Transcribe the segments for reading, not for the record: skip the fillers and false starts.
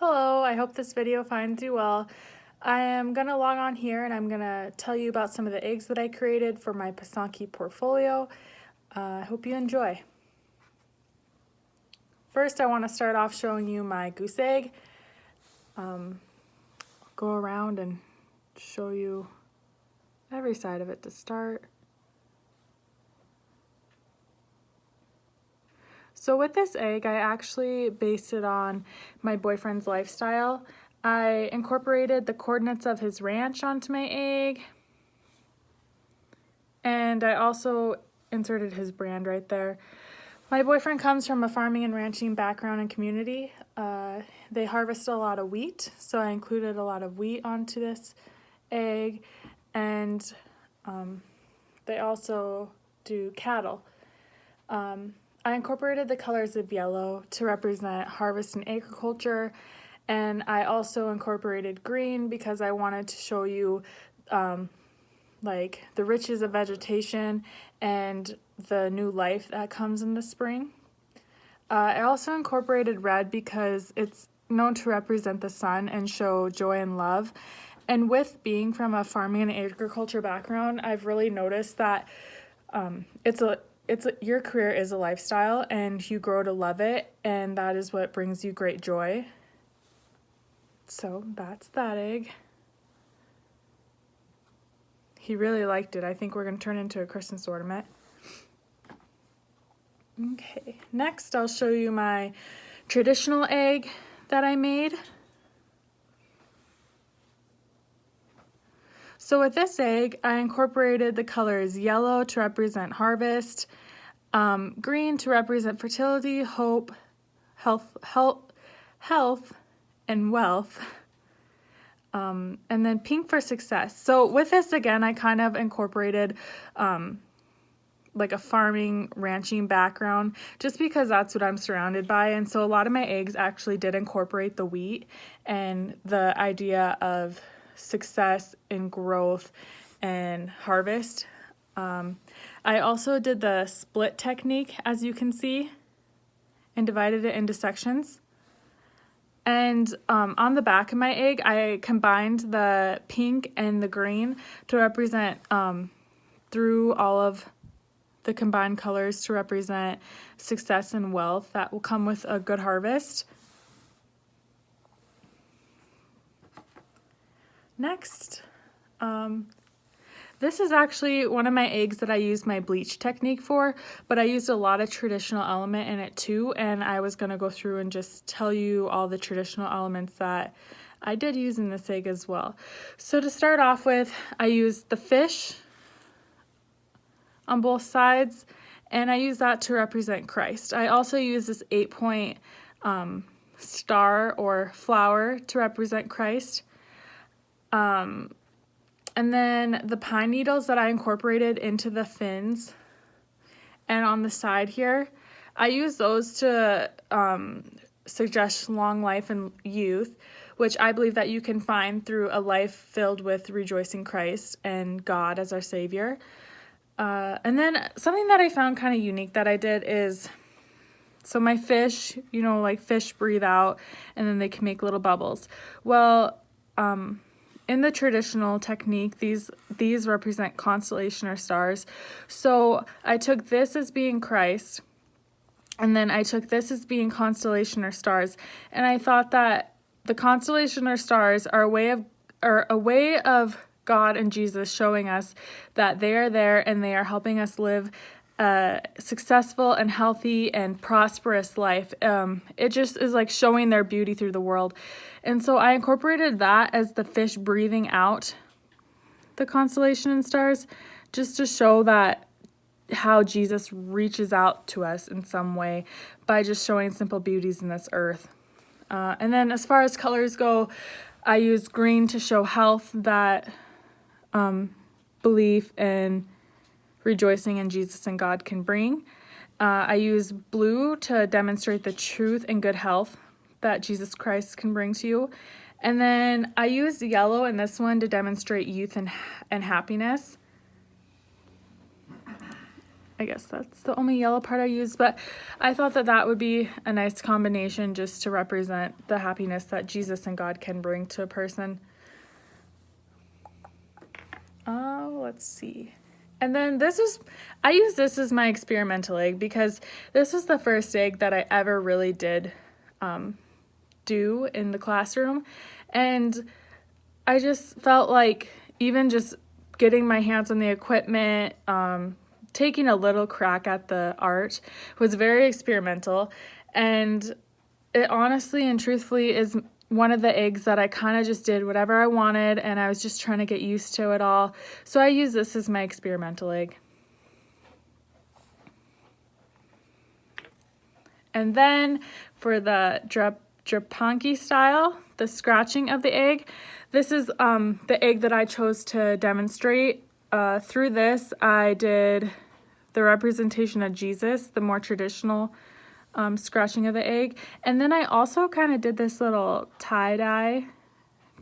Hello, I hope this video finds you well. I am going to log on here and I'm going to tell you about some of the eggs that I created for my Pasanki portfolio. I hope you enjoy. First, I want to start off showing you my goose egg. I'll go around and show you every side of it to start. So with this egg, I actually based it on my boyfriend's lifestyle. I incorporated the coordinates of his ranch onto my egg, and I also inserted his brand right there. My boyfriend comes from a farming and ranching background and community. They harvest a lot of wheat, so I included a lot of wheat onto this egg, and they also do cattle. I incorporated the colors of yellow to represent harvest and agriculture, and I also incorporated green because I wanted to show you like the riches of vegetation and the new life that comes in the spring. I also incorporated red because it's known to represent the sun and show joy and love. And with being from a farming and agriculture background, I've really noticed that your career is a lifestyle and you grow to love it, and that is what brings you great joy. So that's that egg. He really liked it. I think we're going to turn it into a Christmas ornament. Okay, next I'll show you my traditional egg that I made. So with this egg, I incorporated the colors yellow to represent harvest, green to represent fertility, hope, health, and wealth, and then pink for success. So with this, again, I kind of incorporated like a farming, ranching background, just because that's what I'm surrounded by. And so a lot of my eggs actually did incorporate the wheat and the idea of success and growth and harvest. I also did the split technique, as you can see, and divided it into sections. And on the back of my egg, I combined the pink and the green to represent through all of the combined colors to represent success and wealth that will come with a good harvest. Next, this is actually one of my eggs that I used my bleach technique for, but I used a lot of traditional element in it too, and I was going to go through and just tell you all the traditional elements that I did use in this egg as well. So to start off with, I used the fish on both sides, and I use that to represent Christ. I also use this 8-point star or flower to represent Christ. And then the pine needles that I incorporated into the fins and on the side here, I use those to suggest long life and youth, which I believe that you can find through a life filled with rejoicing Christ and God as our Savior. And then something that I found kind of unique that I did is, so my fish, like fish breathe out and then they can make little bubbles. Well, in the traditional technique, these represent constellation or stars. So I took this as being Christ, and then I took this as being constellation or stars, and I thought that the constellation or stars are a way of God and Jesus showing us that they are there and they are helping us live a successful and healthy and prosperous life. It just is like showing their beauty through the world. And so I incorporated that as the fish breathing out the constellation and stars, just to show that how Jesus reaches out to us in some way by just showing simple beauties in this earth. And then as far as colors go, I use green to show health, that belief and rejoicing in Jesus and God can bring. I use blue to demonstrate the truth and good health that Jesus Christ can bring to you. And then I use yellow in this one to demonstrate youth and happiness. I guess that's the only yellow part I used, but I thought that that would be a nice combination just to represent the happiness that Jesus and God can bring to a person. Let's see. And then I use this as my experimental egg because this is the first egg that I ever really did do in the classroom. And I just felt like even just getting my hands on the equipment, taking a little crack at the art was very experimental. And it honestly and truthfully is one of the eggs that I kind of just did whatever I wanted, and I was just trying to get used to it all. So I use this as my experimental egg. And then for the Drapanki style, the scratching of the egg, this is the egg that I chose to demonstrate. Through this, I did the representation of Jesus, the more traditional scratching of the egg. And then I also kind of did this little tie-dye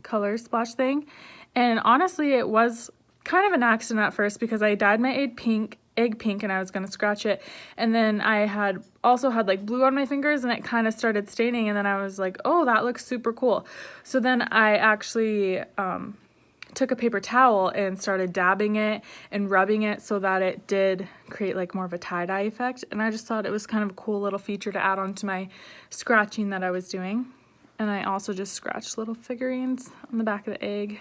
color splash thing. And honestly, it was kind of an accident at first because I dyed my egg pink and I was going to scratch it. And then I had like blue on my fingers and it kind of started staining. And then I was like, oh, that looks super cool. So then I actually took a paper towel and started dabbing it and rubbing it so that it did create like more of a tie-dye effect. And I just thought it was kind of a cool little feature to add on to my scratching that I was doing. And I also just scratched little figurines on the back of the egg.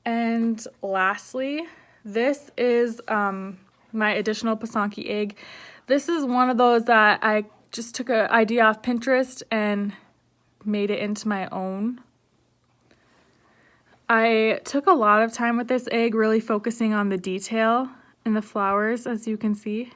And lastly, this is my additional Pasanki egg. This is one of those that I just took an idea off Pinterest and made it into my own. I took a lot of time with this egg, really focusing on the detail in the flowers, as you can see.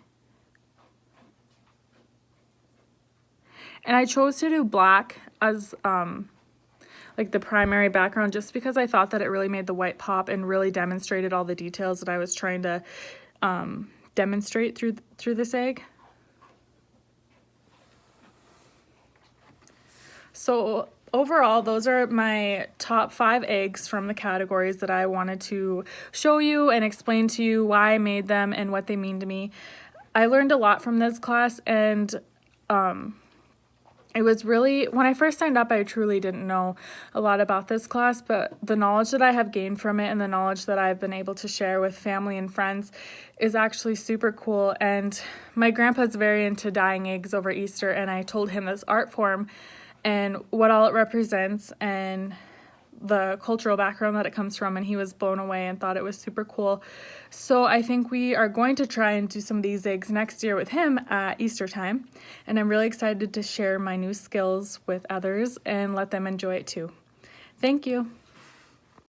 And I chose to do black as like the primary background just because I thought that it really made the white pop and really demonstrated all the details that I was trying to demonstrate through this egg. So overall, those are my top 5 eggs from the categories that I wanted to show you and explain to you why I made them and what they mean to me. I learned a lot from this class, and it was really, when I first signed up, I truly didn't know a lot about this class, but the knowledge that I have gained from it and the knowledge that I've been able to share with family and friends is actually super cool. And my grandpa's very into dyeing eggs over Easter, and I told him this art form and what all it represents and the cultural background that it comes from, and he was blown away and thought it was super cool. So I think we are going to try and do some of these eggs next year with him at Easter time, and I'm really excited to share my new skills with others and let them enjoy it too. Thank you.